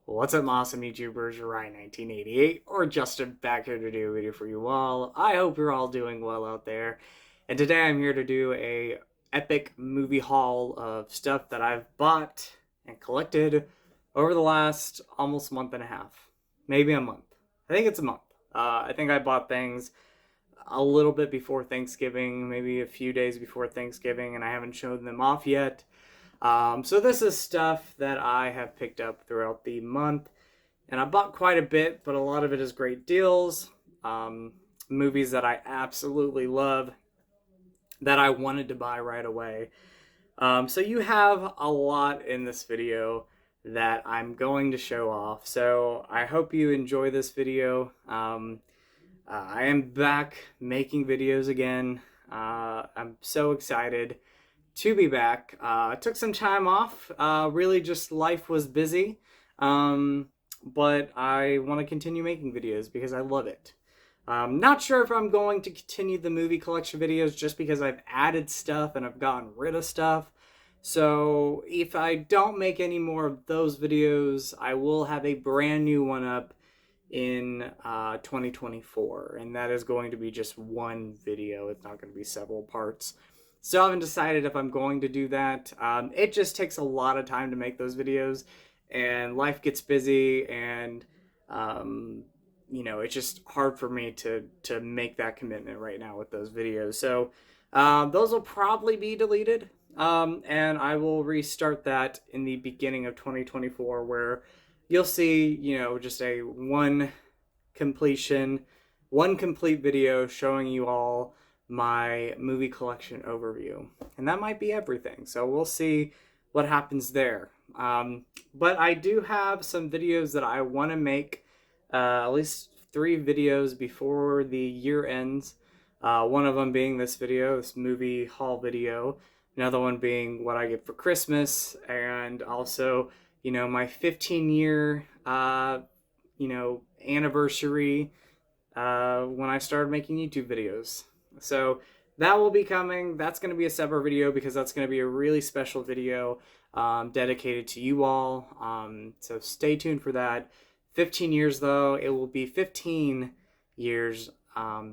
What's up, awesome YouTubers? Ryan1988 or Justin back here to do a video for you all. I hope you're all doing well out there. And today I'm here to do a epic movie haul of stuff that I've bought and collected over the last almost month and a half. Maybe a month. I think it's a month. I think I bought things a little bit before Thanksgiving, maybe a few days before Thanksgiving, and I haven't shown them off yet. So this is stuff that I have picked up throughout the month, and I bought quite a bit, but a lot of it is great deals, movies that I absolutely love, that I wanted to buy right away. So you have a lot in this video that I'm going to show off, so I hope you enjoy this video. I am back making videos again. I'm so excited to be back. I took some time off. Really just life was busy. But I want to continue making videos because I love it. Not sure if I'm going to continue the movie collection videos just because I've added stuff and I've gotten rid of stuff. So if I don't make any more of those videos, I will have a brand new one up in 2024, and that is going to be just one video. It's not going to be several parts. Still haven't decided if I'm going to do that. It just takes a lot of time to make those videos, and life gets busy, and you know, it's just hard for me to make that commitment right now with those videos. So those will probably be deleted, and I will restart that in the beginning of 2024, where you'll see, you know, just a one complete video showing you all my movie collection overview, and that might be everything, so we'll see what happens there. But I do have some videos that I want to make, at least 3 videos before the year ends. One of them being this video, this movie haul video, another one being what I get for Christmas, and also, you know, my 15-year you know, anniversary when I started making YouTube videos. So that will be coming. That's going to be a separate video because that's going to be a really special video dedicated to you all. So stay tuned for that. 15 years though, it will be 15 years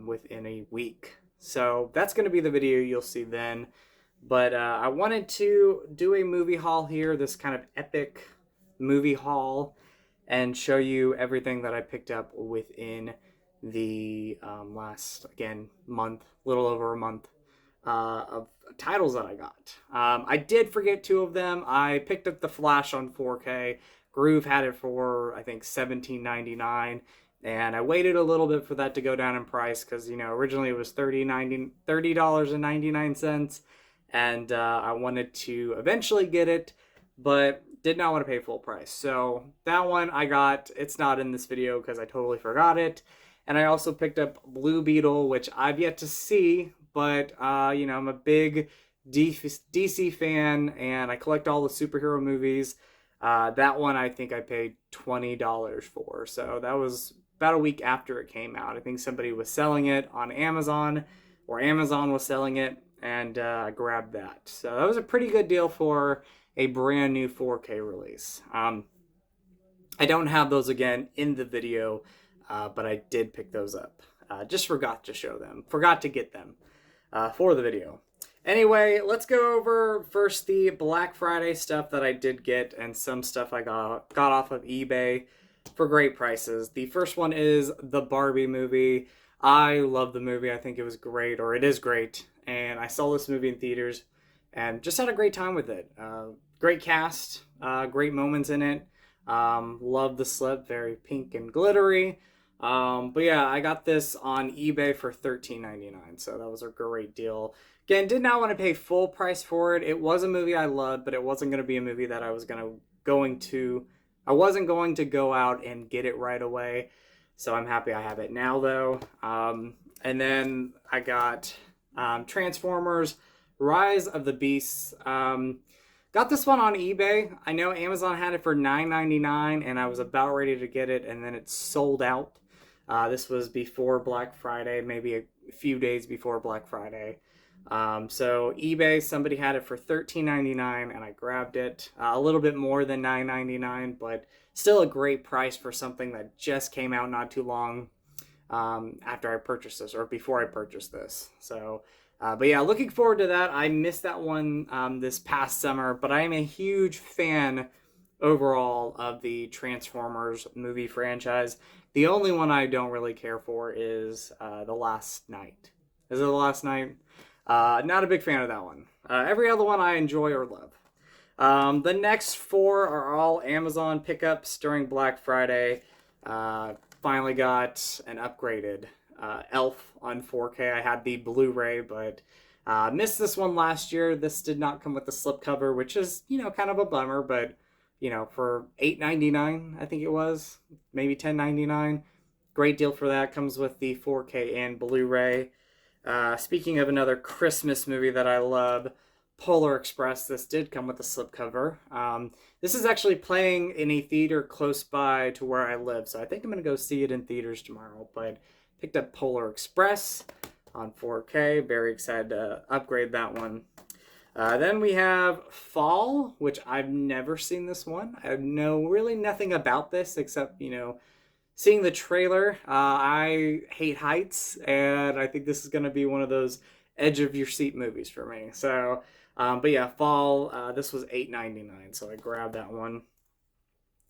within a week. So that's going to be the video you'll see then. But I wanted to do a movie haul here, this kind of epic movie haul, and show you everything that I picked up within the last, again, month, little over a month of titles that I got. I did forget 2 of them. I picked up The Flash on 4K. Groove had it for, I think, $17.99, and I waited a little bit for that to go down in price because, you know, originally it was $30.99, and I wanted to eventually get it, but did not want to pay full price. So that one I got. It's not in this video because I totally forgot it. And I also picked up Blue Beetle, which I've yet to see, but you know, I'm a big DC fan, and I collect all the superhero movies. That one I think I paid $20 for. So that was about a week after it came out. I think somebody was selling it on Amazon, or Amazon was selling it, and I grabbed that. So that was a pretty good deal for a brand new 4K release. I don't have those again in the video, but I did pick those up. Just forgot to show them. Forgot to get them for the video. Anyway, let's go over first the Black Friday stuff that I did get, and some stuff I got off of eBay for great prices. The first one is the Barbie movie. I love the movie. I think it was great, or it is great. And I saw this movie in theaters and just had a great time with it. Great cast, great moments in it. Love the slip, very pink and glittery. But yeah, I got this on eBay for $13.99, so that was a great deal. Again, did not want to pay full price for it. It was a movie I loved, but it wasn't going to be a movie that I wasn't going to go out and get it right away. So I'm happy I have it now, though. And then I got Transformers Rise of the Beasts. Got this one on eBay. I know Amazon had it for $9.99, and I was about ready to get it, and then it sold out. This was before Black Friday, maybe a few days before Black Friday. So eBay, somebody had it for $13.99, and I grabbed it. A little bit more than $9.99, but still a great price for something that just came out not too long after I purchased this, or before I purchased this. So, but yeah, looking forward to that. I missed that one this past summer, but I am a huge fan overall of the Transformers movie franchise. The only one I don't really care for is The Last Night. Is it The Last Night? Not a big fan of that one. Every other one I enjoy or love. The next four are all Amazon pickups during Black Friday. Finally got an upgraded Elf on 4K. I had the Blu-ray, but missed this one last year. This did not come with the slipcover, which is, kind of a bummer, but, for $8.99, I think it was, maybe $10.99. Great deal for that. Comes with the 4K and Blu-ray. Speaking of another Christmas movie that I love, Polar Express. This did come with a slipcover. This is actually playing in a theater close by to where I live, so I think I'm going to go see it in theaters tomorrow. But picked up Polar Express on 4K. Very excited to upgrade that one. Then we have Fall, which I've never seen this one. I know really nothing about this except, seeing the trailer. I hate heights, and I think this is going to be one of those edge of your seat movies for me. So, but yeah, Fall. This was $8.99, so I grabbed that one.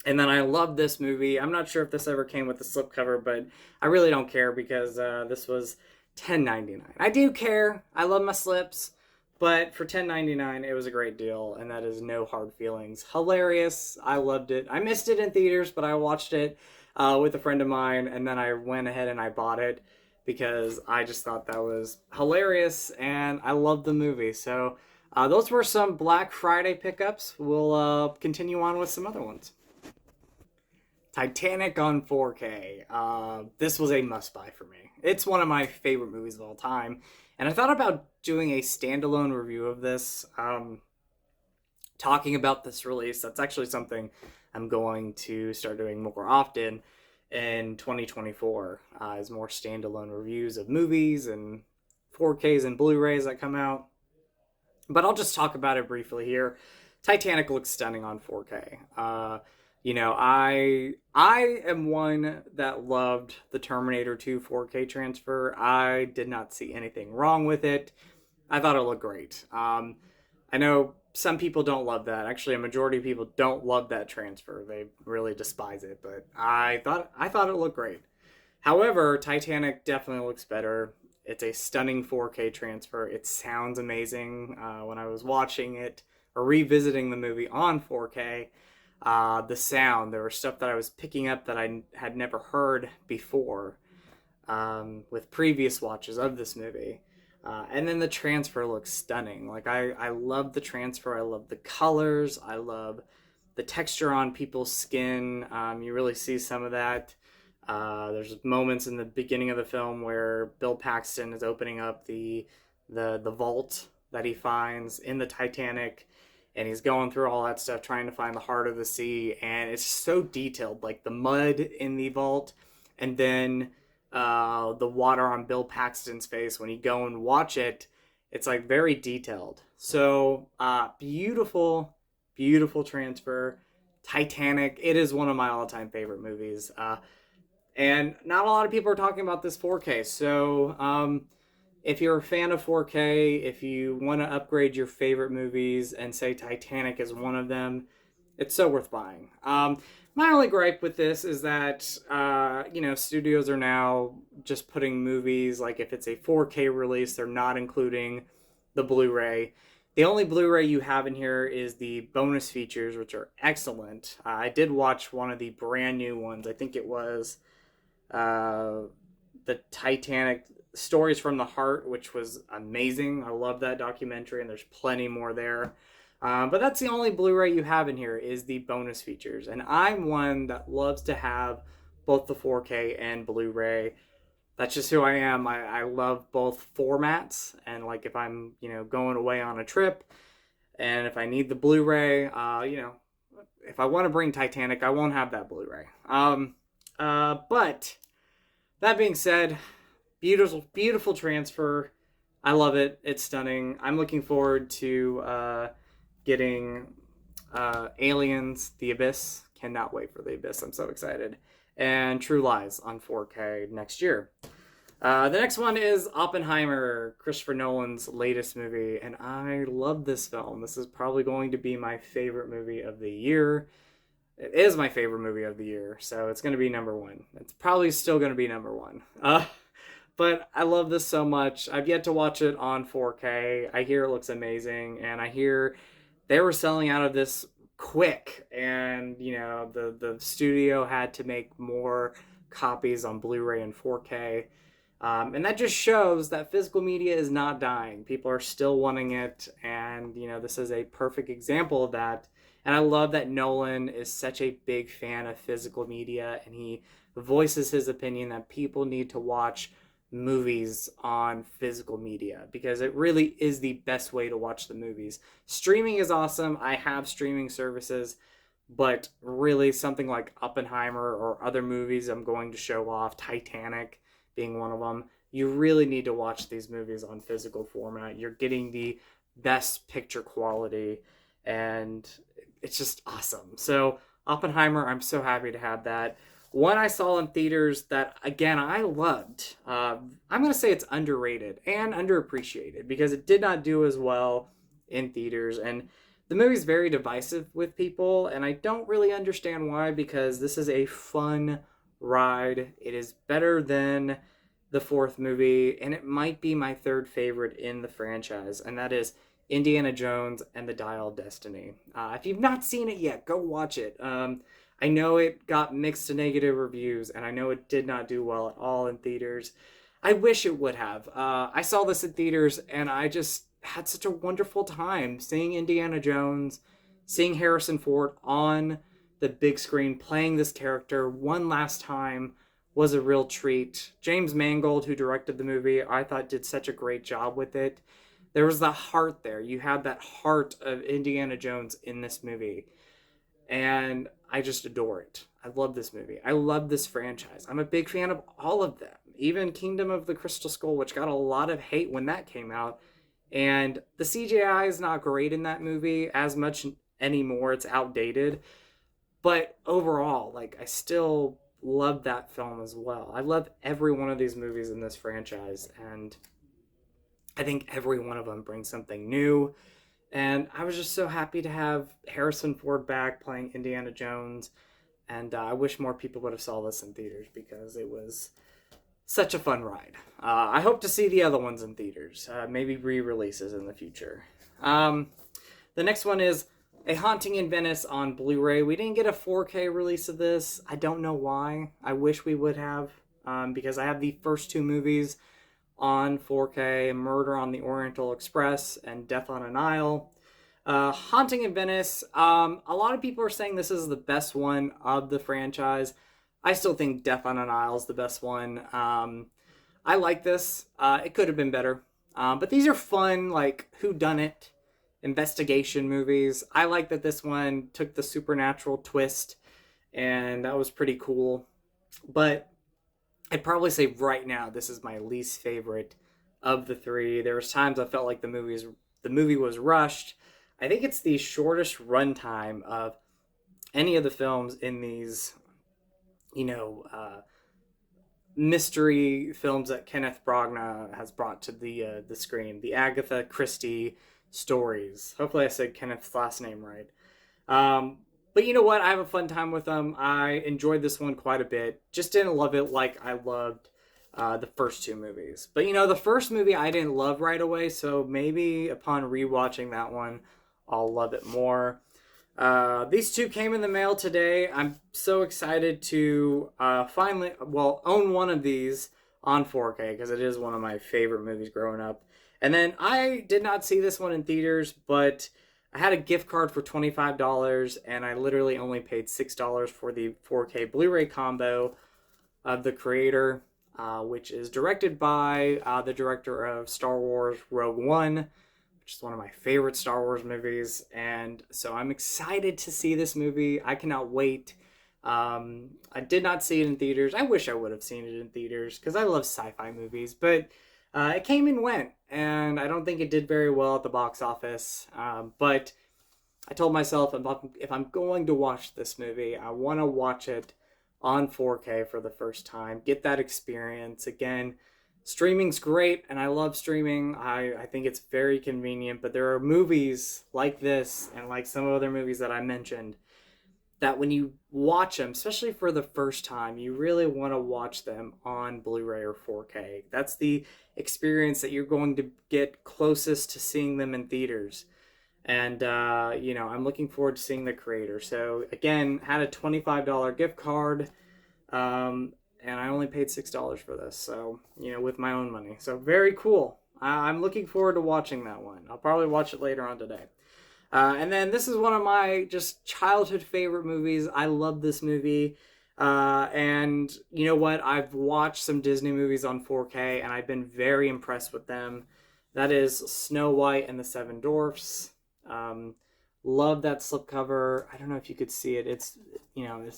And then I love this movie. I'm not sure if this ever came with the slipcover, but I really don't care because this was $10.99. I do care. I love my slips. But for $10.99, it was a great deal, and that is no hard feelings. Hilarious. I loved it. I missed it in theaters, but I watched it with a friend of mine, and then I went ahead and I bought it because I just thought that was hilarious, and I loved the movie. So those were some Black Friday pickups. We'll continue on with some other ones. Titanic on 4K. This was a must-buy for me. It's one of my favorite movies of all time. And I thought about doing a standalone review of this, talking about this release. That's actually something I'm going to start doing more often in 2024, is more standalone reviews of movies and 4Ks and Blu-rays that come out. But I'll just talk about it briefly here. Titanic looks stunning on 4K. I am one that loved the Terminator 2 4K transfer. I did not see anything wrong with it. I thought it looked great. I know some people don't love that. Actually, a majority of people don't love that transfer. They really despise it, but I thought it looked great. However, Titanic definitely looks better. It's a stunning 4K transfer. It sounds amazing. When I was watching it or revisiting the movie on 4K, the sound, there was stuff that I was picking up that I had never heard before with previous watches of this movie. And then the transfer looks stunning. Like, I love the transfer. I love the colors. I love the texture on people's skin. You really see some of that. There's moments in the beginning of the film where Bill Paxton is opening up the vault that he finds in the Titanic, and he's going through all that stuff trying to find the heart of the sea, and it's so detailed, like the mud in the vault, and then the water on Bill Paxton's face. When you go and watch it, it's like very detailed. So beautiful transfer. Titanic, it is one of my all-time favorite movies, and not a lot of people are talking about this 4K. So if you're a fan of 4K, if you want to upgrade your favorite movies and say Titanic is one of them, it's so worth buying. My only gripe with this is that, studios are now just putting movies, like if it's a 4K release, they're not including the Blu-ray. The only Blu-ray you have in here is the bonus features, which are excellent. I did watch one of the brand new ones. I think it was the Titanic Stories from the Heart, which was amazing. I love that documentary, and there's plenty more there. But that's the only Blu-ray you have in here is the bonus features. And I'm one that loves to have both the 4K and Blu-ray. That's just who I am. I love both formats. And like if I'm, going away on a trip, and if I need the Blu-ray, if I want to bring Titanic, I won't have that Blu-ray. But that being said, beautiful transfer. I love it. It's stunning. I'm looking forward to getting Aliens, The Abyss. Cannot wait for The Abyss. I'm so excited. And True Lies on 4K next year. The next one is Oppenheimer, Christopher Nolan's latest movie, and I love this film. This is probably going to be my favorite movie of the year. It is my favorite movie of the year, so it's going to be number one. It's probably still going to be number one. But I love this so much. I've yet to watch it on 4K. I hear it looks amazing, and I hear they were selling out of this quick, and the studio had to make more copies on Blu-ray and 4K. And that just shows that physical media is not dying. People are still wanting it, and this is a perfect example of that. And I love that Nolan is such a big fan of physical media, and he voices his opinion that people need to watch movies on physical media because it really is the best way to watch the movies. Streaming is awesome. I have streaming services, but really something like Oppenheimer or other movies I'm going to show off, Titanic being one of them, you really need to watch these movies on physical format. You're getting the best picture quality, and it's just awesome. So Oppenheimer, I'm so happy to have that. One I saw in theaters that, again, I loved. I'm going to say it's underrated and underappreciated because it did not do as well in theaters. And the movie's very divisive with people, and I don't really understand why, because this is a fun ride. It is better than the fourth movie, and it might be my third favorite in the franchise, and that is Indiana Jones and the Dial of Destiny. If you've not seen it yet, go watch it. I know it got mixed to negative reviews, and I know it did not do well at all in theaters. I wish it would have. I saw this in theaters, and I just had such a wonderful time seeing Indiana Jones, seeing Harrison Ford on the big screen playing this character one last time was a real treat. James Mangold, who directed the movie, I thought did such a great job with it. There was the heart there. You had that heart of Indiana Jones in this movie. And I just adore it. I love this movie. I love this franchise. I'm a big fan of all of them. Even Kingdom of the Crystal Skull, which got a lot of hate when that came out. And the CGI is not great in that movie as much anymore. It's outdated. But overall, I still love that film as well. I love every one of these movies in this franchise. And I think every one of them brings something new. And I was just so happy to have Harrison Ford back playing Indiana Jones. And I wish more people would have saw this in theaters because it was such a fun ride. I hope to see the other ones in theaters. Maybe re-releases in the future. The next one is A Haunting in Venice on Blu-ray. We didn't get a 4K release of this. I don't know why. I wish we would have. Because I have the first two movies on 4K, Murder on the Oriental Express and Death on a Nile. Haunting in Venice, a lot of people are saying this is the best one of the franchise. I still think Death on a Nile is the best one. I like this. It could have been better. But these are fun, whodunit investigation movies. I like that this one took the supernatural twist, and that was pretty cool. But I'd probably say right now this is my least favorite of the three. There was times I felt like the movie was rushed. I think it's the shortest runtime of any of the films in these, mystery films that Kenneth Branagh has brought to the screen. The Agatha Christie stories. Hopefully I said Kenneth's last name right. But you know what? I have a fun time with them. I enjoyed this one quite a bit. Just didn't love it like I loved the first two movies. But the first movie I didn't love right away, so maybe upon rewatching that one, I'll love it more. These two came in the mail today. I'm so excited to finally, own one of these on 4K because it is one of my favorite movies growing up. And then I did not see this one in theaters, but I had a gift card for $25, and I literally only paid $6 for the 4K Blu-ray combo of The Creator, which is directed by the director of Star Wars Rogue One, which is one of my favorite Star Wars movies. And so I'm excited to see this movie. I cannot wait. I did not see it in theaters. I wish I would have seen it in theaters because I love sci-fi movies, but it came and went. and I don't think it did very well at the box office. But I told myself if I'm going to watch this movie, I want to watch it on 4K for the first time, get that experience. Again, streaming's great, and I love streaming. I think it's very convenient, but there are movies like this and like some other movies that I mentioned that when you watch them, especially for the first time, you really want to watch them on Blu-ray or 4K. That's the experience that you're going to get closest to seeing them in theaters. And I'm looking forward to seeing the creator. So again, had a $25 gift card, and I only paid $6 for this. So with my own money. So very cool. I'm looking forward to watching that one. I'll probably watch it later on today. And then this is one of my just childhood favorite movies. I love this movie. And you know what? I've watched some Disney movies on 4K, and I've been very impressed with them. That is Snow White and the Seven Dwarfs. Love that slipcover. I don't know if you could see it. It's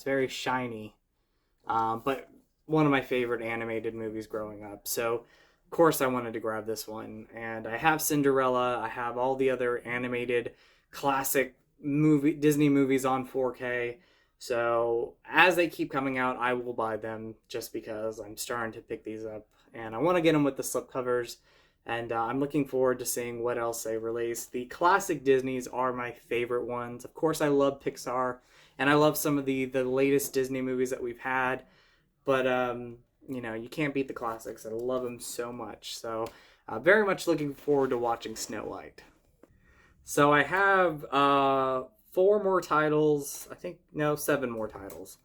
very shiny. But one of my favorite animated movies growing up. So, of course, I wanted to grab this one. And I have Cinderella. I have all the other animated classic Disney movies on 4K. So as they keep coming out, I will buy them just because I'm starting to pick these up. And I want to get them with the slipcovers. And I'm looking forward to seeing what else they release. The classic Disneys are my favorite ones. Of course, I love Pixar. And I love some of the latest Disney movies that we've had. But, you can't beat the classics. I love them so much. So very much looking forward to watching Snow White. So I have 4 more titles. No, 7 more titles.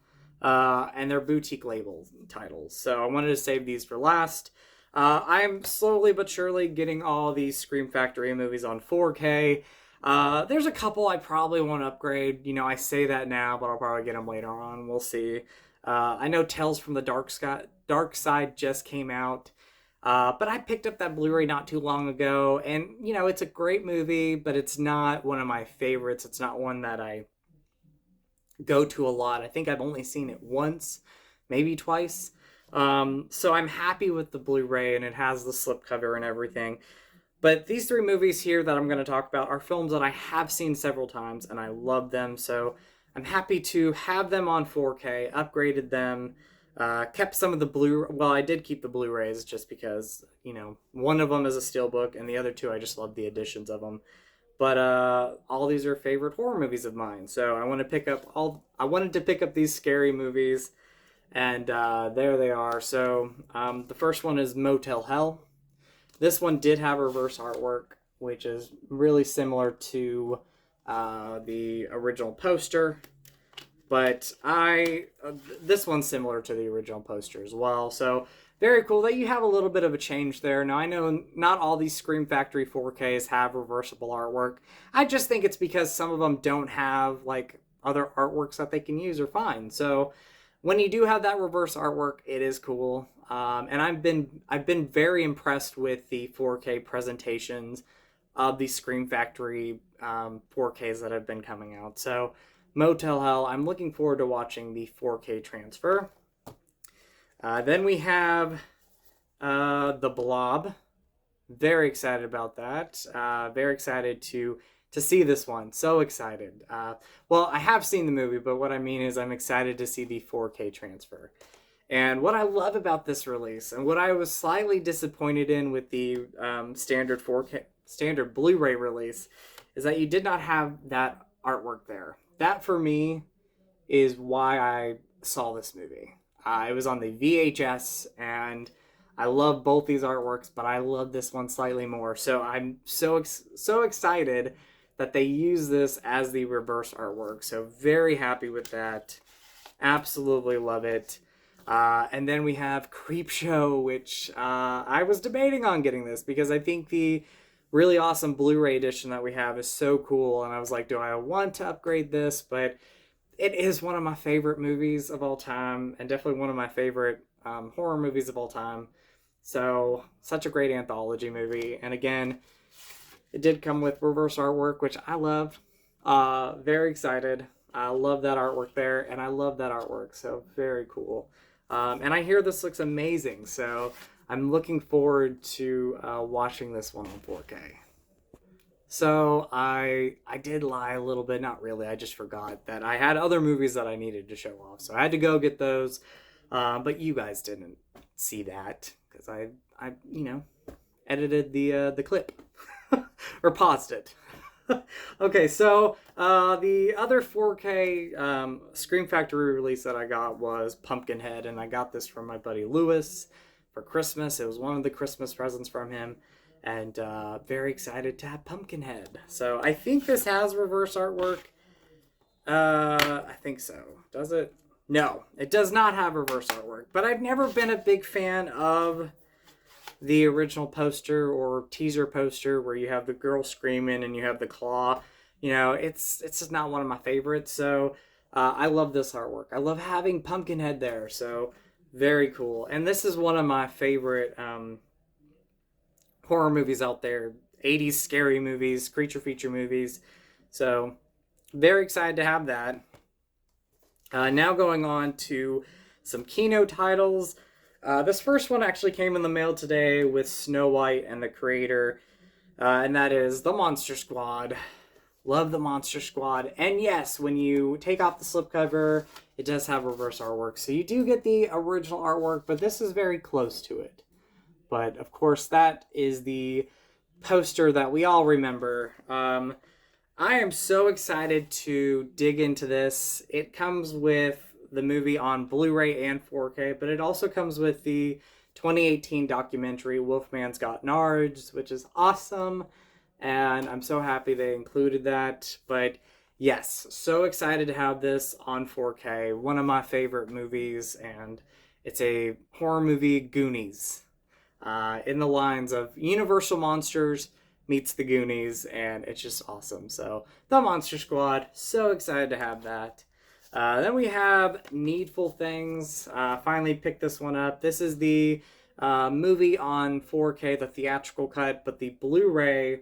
And they're boutique label titles. So I wanted to save these for last. I'm slowly but surely getting all these Scream Factory movies on 4K. There's a couple I probably want to upgrade. I say that now, but I'll probably get them later on. We'll see. I know Tales from the Dark Side just came out. But I picked up that Blu-ray not too long ago, and, it's a great movie, but it's not one of my favorites. It's not one that I go to a lot. I think I've only seen it once, maybe twice. So I'm happy with the Blu-ray, and it has the slipcover and everything. But these 3 movies here that I'm going to talk about are films that I have seen several times, and I love them. So I'm happy to have them on 4K, upgraded them, kept some of the I did keep the Blu-rays just because, one of them is a steelbook, and the other 2, I just love the editions of them. But all these are favorite horror movies of mine. So I wanted to pick up these scary movies. And there they are. So the first one is Motel Hell. This one did have reverse artwork, which is really similar to the original poster. But this one's similar to the original poster as well. So very cool that you have a little bit of a change there. Now I know not all these Scream Factory 4Ks have reversible artwork. I just think it's because some of them don't have like other artworks that they can use or find. So when you do have that reverse artwork, it is cool. And I've been very impressed with the 4K presentations of the Scream Factory 4Ks that have been coming out. So Motel Hell, I'm looking forward to watching the 4K transfer. Then we have The Blob. Very excited about that. Very excited to see this one. So excited. Well, I have seen the movie, but what I mean is I'm excited to see the 4K transfer. And what I love about this release, and what I was slightly disappointed in with the standard Blu-ray release, is that you did not have that artwork there. That, for me, is why I saw this movie. It was on the VHS, and I love both these artworks, but I love this one slightly more. So I'm so excited that they use this as the reverse artwork. So very happy with that. Absolutely love it. And then we have Creepshow, which I was debating on getting this because I think the really awesome Blu-ray edition that we have is so cool. And I was like, do I want to upgrade this? But it is one of my favorite movies of all time, and definitely one of my favorite horror movies of all time. So, such a great anthology movie. And again, it did come with reverse artwork, which I love. Very excited. I love that artwork there, and I love that artwork. So, very cool. And I hear this looks amazing. So, I'm looking forward to watching this one on 4K. So I did lie a little bit, not really. I just forgot that I had other movies that I needed to show off, so I had to go get those. But you guys didn't see that because I edited the clip or paused it. Okay, so the other 4K Scream Factory release that I got was Pumpkinhead, and I got this from my buddy Lewis for Christmas. It was one of the Christmas presents from him, and very excited to have Pumpkinhead. So I think this has reverse artwork. I think so. Does it? No, it does not have reverse artwork, but I've never been a big fan of the original poster or teaser poster where you have the girl screaming and you have the claw. You know, it's just not one of my favorites. So I love this artwork. I love having Pumpkinhead there. So very cool. And this is one of my favorite horror movies out there. 80s scary movies, creature feature movies. So very excited to have that. Now going on to some Kino titles. This first one actually came in the mail today with Snow White and the creator, and that is The Monster Squad. Love The Monster Squad. And yes, when you take off the slipcover, it does have reverse artwork. So you do get the original artwork, but this is very close to it. But of course, that is the poster that we all remember. I am so excited to dig into this. It comes with the movie on Blu-ray and 4K, but it also comes with the 2018 documentary Wolfman's Got Nards, which is awesome, and I'm so happy they included that. But yes, so excited to have this on 4K. One of my favorite movies, and it's a horror movie, Goonies, in the lines of Universal Monsters meets the Goonies, and it's just awesome. So The Monster Squad, so excited to have that. Then we have Needful Things. Finally picked this one up. This is the movie on 4K, the theatrical cut, but the Blu-ray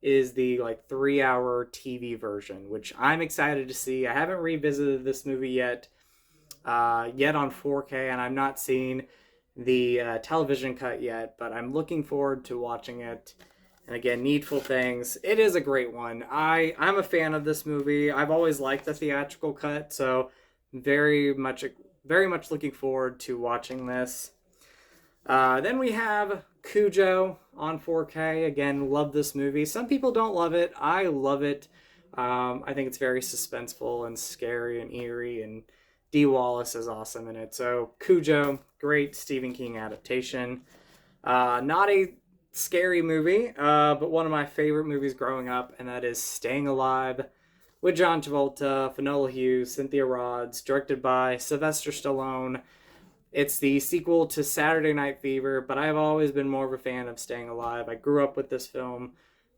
is the 3-hour TV version, which I'm excited to see. I haven't revisited this movie yet on 4K, and I'm not seeing the television cut yet, but I'm looking forward to watching it. And again, Needful Things. It is a great one. I'm a fan of this movie. I've always liked the theatrical cut, so very much looking forward to watching this. Then we have Cujo on 4K. Again, love this movie. Some people don't love it. I love it. I think it's very suspenseful and scary and eerie, and Dee Wallace is awesome in it. So Cujo, great Stephen King adaptation. Not a scary movie, but one of my favorite movies growing up, and that is Staying Alive with John Travolta, Finola Hughes, Cynthia Rhodes, directed by Sylvester Stallone. It's the sequel to Saturday Night Fever, but I've always been more of a fan of Staying Alive. I grew up with this film.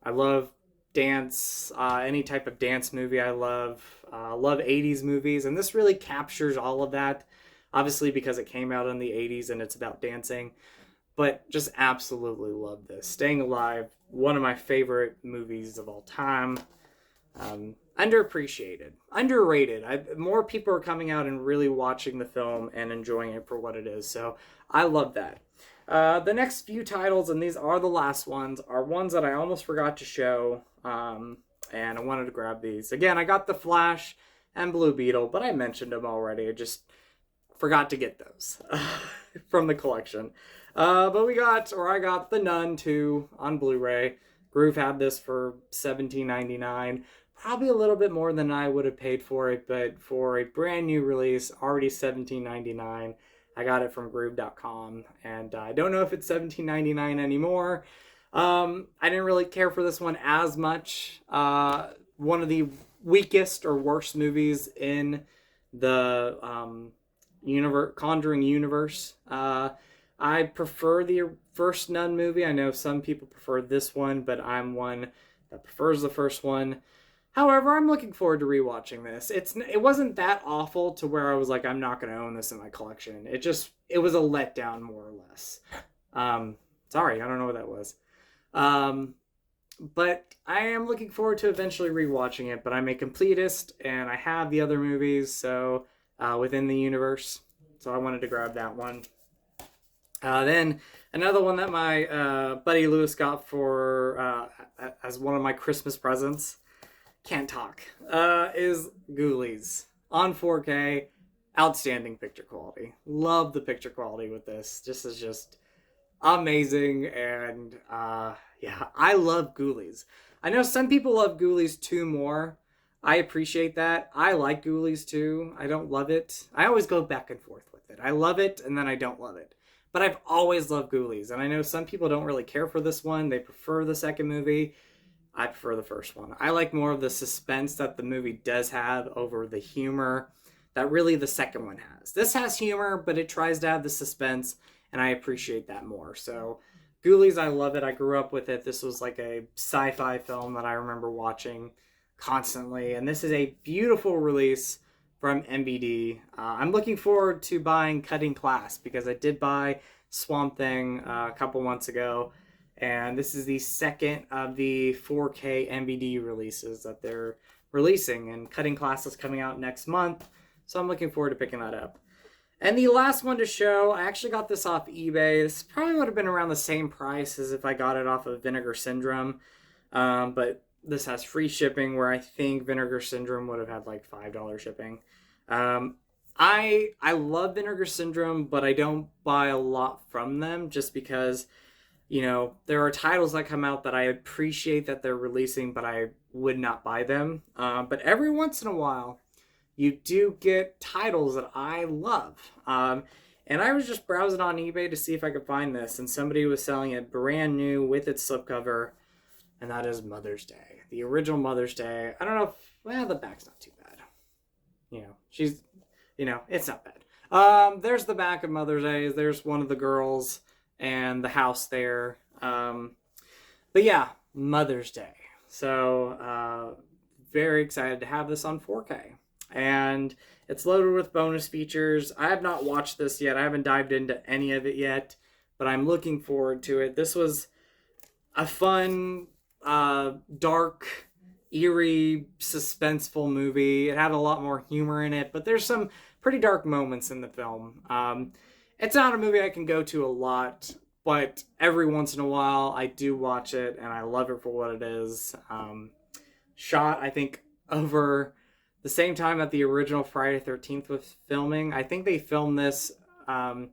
I love dance, any type of dance movie I love. Love 80s movies, and this really captures all of that, obviously because it came out in the 80s and it's about dancing. But just absolutely love this. Staying Alive, one of my favorite movies of all time. Underappreciated. Underrated. More people are coming out and really watching the film and enjoying it for what it is. So I love that. The next few titles, and these are the last ones, are ones that I almost forgot to show. And I wanted to grab these. Again, I got The Flash and Blue Beetle, but I mentioned them already. I just forgot to get those from the collection. But I got The Nun 2 on Blu-ray. Groove had this for $17.99. Probably a little bit more than I would have paid for it, but for a brand new release, already $17.99. I got it from Groove.com, and I don't know if it's $17.99 anymore. I didn't really care for this one as much. One of the weakest or worst movies in the Conjuring universe. I prefer the first Nun movie. I know some people prefer this one, but I'm one that prefers the first one. However, I'm looking forward to rewatching this. It wasn't that awful to where I was like, I'm not going to own this in my collection. It was a letdown, more or less. Sorry, I don't know what that was. But I am looking forward to eventually rewatching it, but I'm a completist, and I have the other movies, so within the universe. So I wanted to grab that one. Then another one that my buddy Lewis got for as one of my Christmas presents, can't talk, is Ghoulies on 4K. Outstanding picture quality. Love the picture quality with this. This is just amazing. And yeah, I love Ghoulies. I know some people love Ghoulies 2 more. I appreciate that. I like Ghoulies 2. I don't love it. I always go back and forth with it. I love it and then I don't love it. But I've always loved Ghoulies. And I know some people don't really care for this one. They prefer the second movie. I prefer the first one. I like more of the suspense that the movie does have over the humor that really the second one has. This has humor, but it tries to have the suspense, and I appreciate that more. So, Ghoulies, I love it. I grew up with it. This was like a sci-fi film that I remember watching constantly, and this is a beautiful release from MBD. I'm looking forward to buying Cutting Class because I did buy Swamp Thing a couple months ago, and this is the second of the 4K MBD releases that they're releasing, and Cutting Class is coming out next month, so I'm looking forward to picking that up. And the last one to show, I actually got this off eBay. This probably would have been around the same price as if I got it off of Vinegar Syndrome, but this has free shipping, where I think Vinegar Syndrome would have had like $5 shipping. I love Vinegar Syndrome, but I don't buy a lot from them just because, you know, there are titles that come out that I appreciate that they're releasing, but I would not buy them. But every once in a while, you do get titles that I love. And I was just browsing on eBay to see if I could find this, and somebody was selling it brand new with its slipcover, and that is Mother's Day. The original Mother's Day. I don't know if, well, the back's not too bad. You know, it's not bad. There's the back of Mother's Day. There's one of the girls and the house there. But yeah, Mother's Day. So, very excited to have this on 4K. And it's loaded with bonus features. I have not watched this yet. I haven't dived into any of it yet, but I'm looking forward to it. This was a fun, dark, eerie, suspenseful movie. It had a lot more humor in it, but there's some pretty dark moments in the film. It's not a movie I can go to a lot, but every once in a while I do watch it, and I love it for what it is. Shot, I think, over the same time that the original Friday the 13th was filming. I think they filmed this on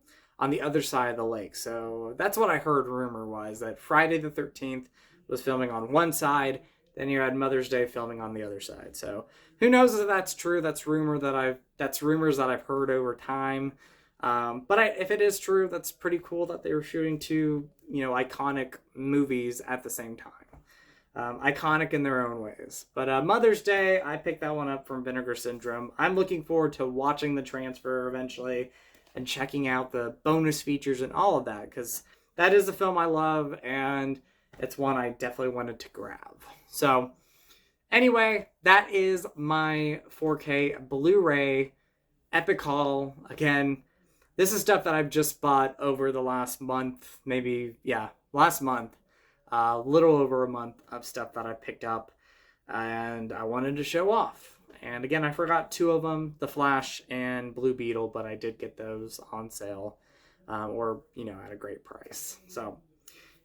the other side of the lake. So that's what I heard rumor was, that Friday the 13th was filming on one side, then you had Mother's Day filming on the other side. So who knows if that's true? That's rumors that I've heard over time. But if it is true, that's pretty cool that they were shooting 2, iconic movies at the same time. Iconic in their own ways. But Mother's Day, I picked that one up from Vinegar Syndrome. I'm looking forward to watching the transfer eventually and checking out the bonus features and all of that, because that is a film I love, and it's one I definitely wanted to grab. So anyway, that is my 4K Blu-ray epic haul. Again, this is stuff that I've just bought over the last month, last month. A little over a month of stuff that I picked up, and I wanted to show off. And again, I forgot 2 of them, The Flash and Blue Beetle, but I did get those on sale, or at a great price. So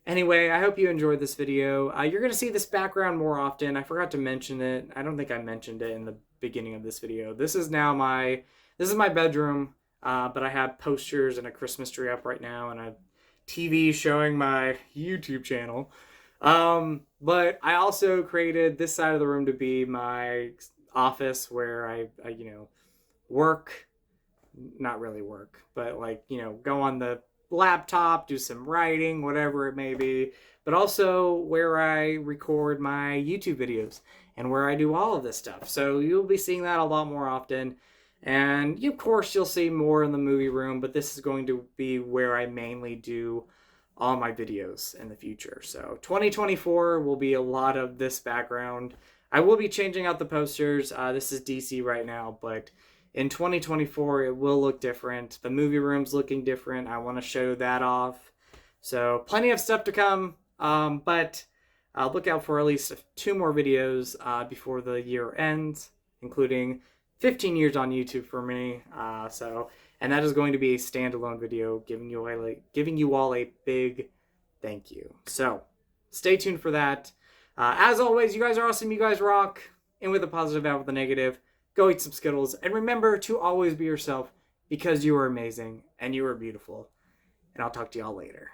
anyway, I hope you enjoyed this video. You're going to see this background more often. I forgot to mention it. I don't think I mentioned it in the beginning of this video. This is my bedroom, but I have posters and a Christmas tree up right now, and a TV showing my YouTube channel. But I also created this side of the room to be my office, where I work, not really work, but go on the laptop, do some writing, whatever it may be, but also where I record my YouTube videos and where I do all of this stuff. So you'll be seeing that a lot more often. And of course, you'll see more in the movie room, but this is going to be where I mainly do all my videos in the future. So 2024 will be a lot of this background. I will be changing out the posters. This is DC right now, but in 2024, it will look different. The movie room's looking different. I want to show that off. So plenty of stuff to come, but look out for at least 2 more videos before the year ends, including 15 years on YouTube for me. And that is going to be a standalone video giving you all a big thank you. So stay tuned for that. As always, you guys are awesome. You guys rock. In with the positive, out with the negative. Go eat some Skittles. And remember to always be yourself, because you are amazing and you are beautiful. And I'll talk to y'all later.